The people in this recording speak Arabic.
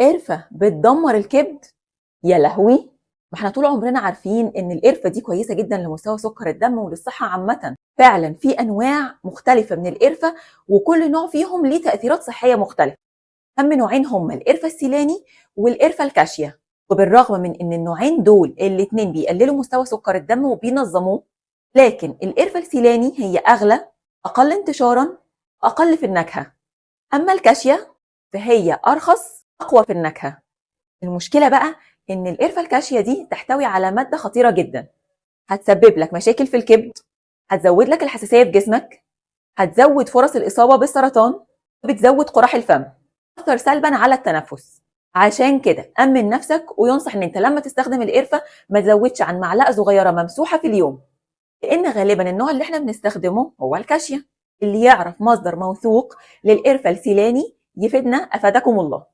قرفة بتدمر الكبد؟ يا لهوي! ما احنا طول عمرنا عارفين ان القرفة دي كويسة جدا لمستوى سكر الدم وللصحة عامة. فعلا في انواع مختلفة من القرفة، وكل نوع فيهم ليه تأثيرات صحية مختلفة. اهم نوعين هما القرفة السيلاني والقرفة الكاشية. وبالرغم من ان النوعين دول الاتنين بيقللوا مستوى سكر الدم وبينظموه، لكن القرفة السيلاني هي اغلى، اقل انتشارا، اقل في النكهة. اما الكاشية فهي ارخص، اقوى في النكهة. المشكلة بقى إن القرفة الكاشية دي تحتوي على مادة خطيرة جدا، هتسبب لك مشاكل في الكبد، هتزود لك الحساسية في جسمك، هتزود فرص الإصابة بالسرطان، وبتزود قراح الفم، تأثر سلبا على التنفس. عشان كده أمن نفسك، وينصح إن أنت لما تستخدم القرفة ما تزودش عن معلقة صغيرة ممسوحة في اليوم، لأن غالبا النوع اللي احنا بنستخدمه هو الكاشية. اللي يعرف مصدر موثوق للقرفة السيلاني يفيدنا أفادكم الله.